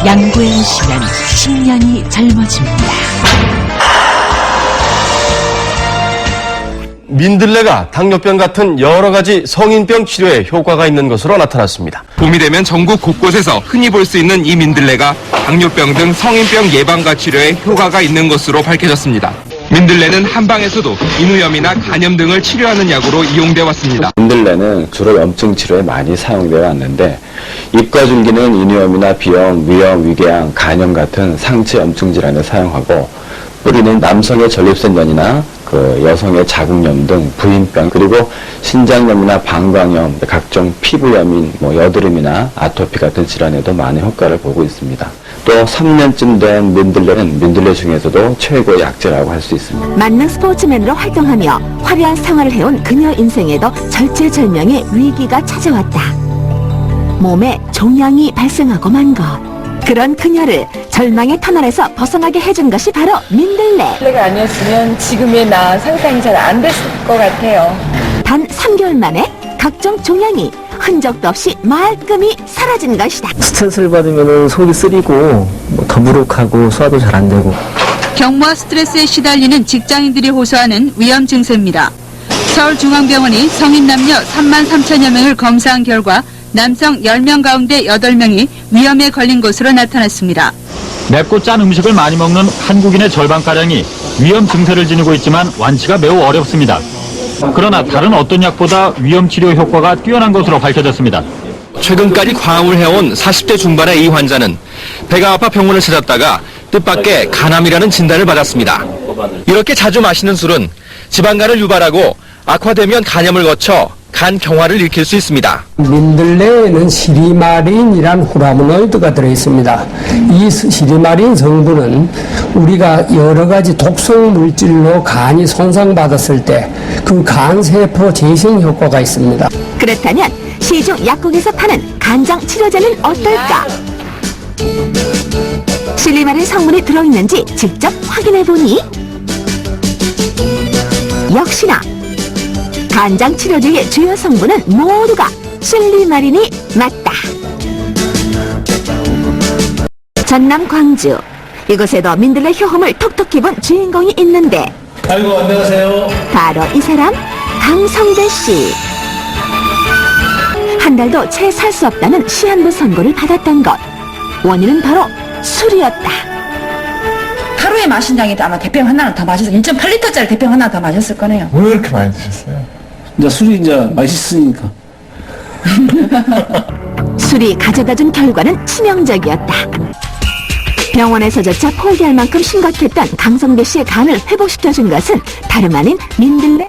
양구에 오시면 10년이 젊어집니다. 민들레가 당뇨병 같은 여러 가지 성인병 치료에 효과가 있는 것으로 나타났습니다. 봄이 되면 전국 곳곳에서 흔히 볼 수 있는 이 민들레가 당뇨병 등 성인병 예방과 치료에 효과가 있는 것으로 밝혀졌습니다. 민들레는 한방에서도 인후염이나 간염 등을 치료하는 약으로 이용돼 왔습니다. 민들레는 주로 염증 치료에 많이 사용되어 왔는데 입과 줄기는 인후염이나 비염, 위염, 위궤양, 간염 같은 상체 염증 질환에 사용하고 뿌리는 남성의 전립선염이나 여성의 자궁염 등 부인병, 그리고 신장염이나 방광염, 각종 피부염인 여드름이나 아토피 같은 질환에도 많은 효과를 보고 있습니다. 또 3년쯤 된 민들레는 민들레 중에서도 최고의 약재라고 할 수 있습니다. 만능 스포츠맨으로 활동하며 화려한 생활을 해온 그녀 인생에도 절체절명의 위기가 찾아왔다. 몸에 종양이 발생하고 만 것. 그런 그녀를 절망의 터널에서 벗어나게 해준 것이 바로 민들레. 민들레가 아니었으면 지금의 나 상상이 잘 안 됐을 것 같아요. 단 3개월 만에 각종 종양이 흔적도 없이 말끔히 사라진 것이다. 스트레스를 받으면 속이 쓰리고 더부룩하고 소화도 잘 안 되고. 경무와 스트레스에 시달리는 직장인들이 호소하는 위험 증세입니다. 서울중앙병원이 성인 남녀 3만 3천여 명을 검사한 결과 남성 10명 가운데 8명이 위험에 걸린 것으로 나타났습니다. 맵고 짠 음식을 많이 먹는 한국인의 절반가량이 위험 증세를 지니고 있지만 완치가 매우 어렵습니다. 그러나 다른 어떤 약보다 위험 치료 효과가 뛰어난 것으로 밝혀졌습니다. 최근까지 과음을 해온 40대 중반의 이 환자는 배가 아파 병원을 찾았다가 뜻밖의 간암이라는 진단을 받았습니다. 이렇게 자주 마시는 술은 지방간을 유발하고 악화되면 간염을 거쳐 간 경화를 일으킬 수 있습니다. 민들레에는 시리마린이란 후라모노이드가 들어있습니다. 이 시리마린 성분은 우리가 여러 가지 독성 물질로 간이 손상받았을 때 그 간세포 재생 효과가 있습니다. 그렇다면 시중 약국에서 파는 간장 치료제는 어떨까? 실리마린 성분이 들어있는지 직접 확인해보니 역시나 간장 치료제의 주요 성분은 모두가 실리마린이 맞다. 전남 광주, 이곳에도 민들레 효험을 톡톡히 본 주인공이 있는데, 아이고, 안녕하세요. 바로 이 사람 강성대 씨. 한 달도 채 살 수 없다는 시한부 선고를 받았던 것. 원인은 바로 술이었다. 하루에 마신 양이 아마 대병 하나는 다 마셨어요. 1.8리터짜리 대병 하나 다 마셨을 거네요. 왜 그렇게 많이 드셨어요? 이제 술이 이제 맛있으니까. 술이 가져다준 결과는 치명적이었다. 병원에서조차 포기할 만큼 심각했던 강성대 씨의 간을 회복시켜준 것은 다름 아닌 민들레.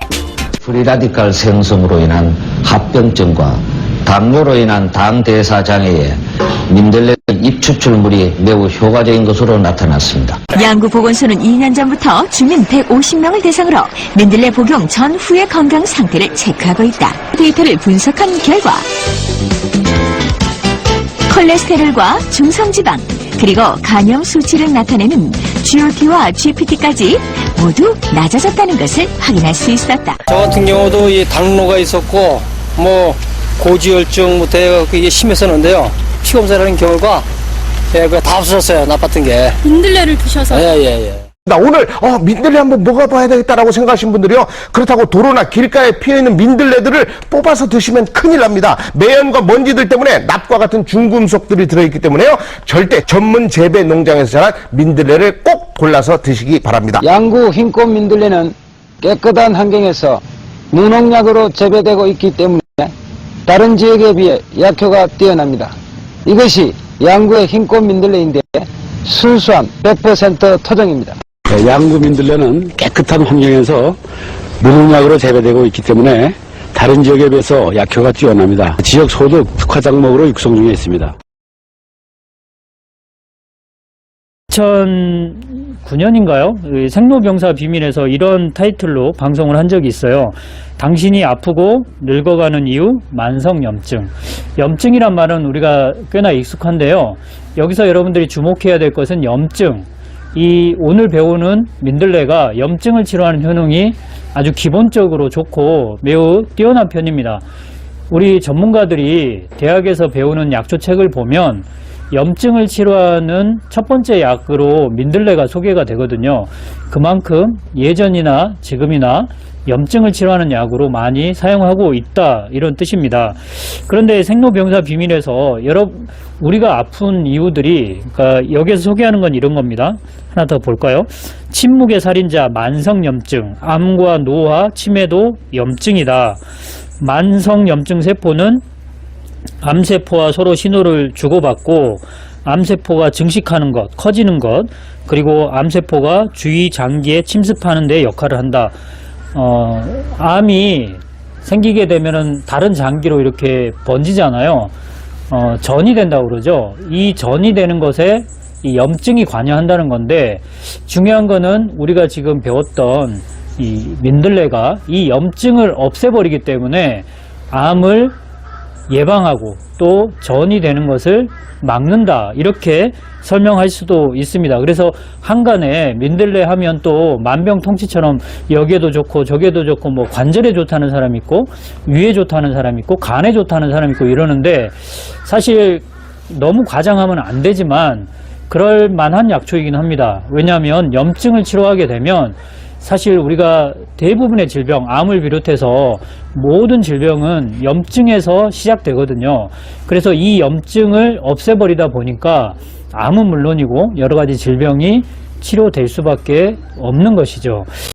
프리라디칼 생성으로 인한 합병증과 당뇨로 인한 당대사장애에 민들레 잎추출물이 매우 효과적인 것으로 나타났습니다. 양구보건소는 2년 전부터 주민 150명을 대상으로 민들레 복용 전후의 건강 상태를 체크하고 있다. 데이터를 분석한 결과 콜레스테롤과 중성지방, 그리고 간염 수치를 나타내는 GOT와 GPT까지 모두 낮아졌다는 것을 확인할 수 있었다. 저 같은 경우도 이 당뇨가 있었고 고지혈증부터 이게 심했었는데요. 피검사라는 결과 다 없어졌어요. 나빴던 게. 민들레를 드셔서. 예. 오늘 민들레 한번 먹어봐야 되겠다라고 생각하신 분들이요, 그렇다고 도로나 길가에 피어있는 민들레들을 뽑아서 드시면 큰일 납니다. 매연과 먼지들 때문에 납과 같은 중금속들이 들어있기 때문에요, 절대 전문 재배 농장에서 자란 민들레를 꼭 골라서 드시기 바랍니다. 양구 흰꽃 민들레는 깨끗한 환경에서 무농약으로 재배되고 있기 때문에 다른 지역에 비해 약효가 뛰어납니다. 이것이 양구의 흰꽃 민들레인데 순수한 100% 토종입니다. 양구 민들레는 깨끗한 환경에서 무농약으로 재배되고 있기 때문에 다른 지역에 비해서 약효가 뛰어납니다. 지역 소득 특화 작목으로 육성 중에 있습니다. 2009년인가요? 생로병사 비밀에서 이런 타이틀로 방송을 한 적이 있어요. 당신이 아프고 늙어가는 이유, 만성염증. 염증이란 말은 우리가 꽤나 익숙한데요. 여기서 여러분들이 주목해야 될 것은 염증. 이 오늘 배우는 민들레가 염증을 치료하는 효능이 아주 기본적으로 좋고 매우 뛰어난 편입니다. 우리 전문가들이 대학에서 배우는 약초책을 보면 염증을 치료하는 첫 번째 약으로 민들레가 소개가 되거든요. 그만큼 예전이나 지금이나 염증을 치료하는 약으로 많이 사용하고 있다, 이런 뜻입니다. 그런데 생로병사 비밀에서 우리가 아픈 이유들이, 그러니까 여기서 소개하는 건 이런 겁니다. 하나 더 볼까요? 침묵의 살인자, 만성염증, 암과 노화, 치매도 염증이다. 만성염증 세포는 암세포와 서로 신호를 주고받고 암세포가 증식하는 것, 커지는 것, 그리고 암세포가 주위 장기에 침습하는 데 역할을 한다. 암이 생기게 되면은 다른 장기로 이렇게 번지잖아요. 전이 된다고 그러죠. 이 전이 되는 것에 이 염증이 관여한다는 건데, 중요한 거는 우리가 지금 배웠던 이 민들레가 이 염증을 없애버리기 때문에 암을 예방하고 또 전이 되는 것을 막는다, 이렇게 설명할 수도 있습니다. 그래서 한간에 민들레 하면 또 만병통치처럼 여기에도 좋고 저기에도 좋고, 뭐 관절에 좋다는 사람 있고 위에 좋다는 사람 있고 간에 좋다는 사람 있고 이러는데, 사실 너무 과장하면 안 되지만 그럴 만한 약초이긴 합니다. 왜냐하면 염증을 치료하게 되면 사실 우리가 대부분의 질병, 암을 비롯해서 모든 질병은 염증에서 시작되거든요. 그래서 이 염증을 없애버리다 보니까 암은 물론이고 여러 가지 질병이 치료될 수밖에 없는 것이죠.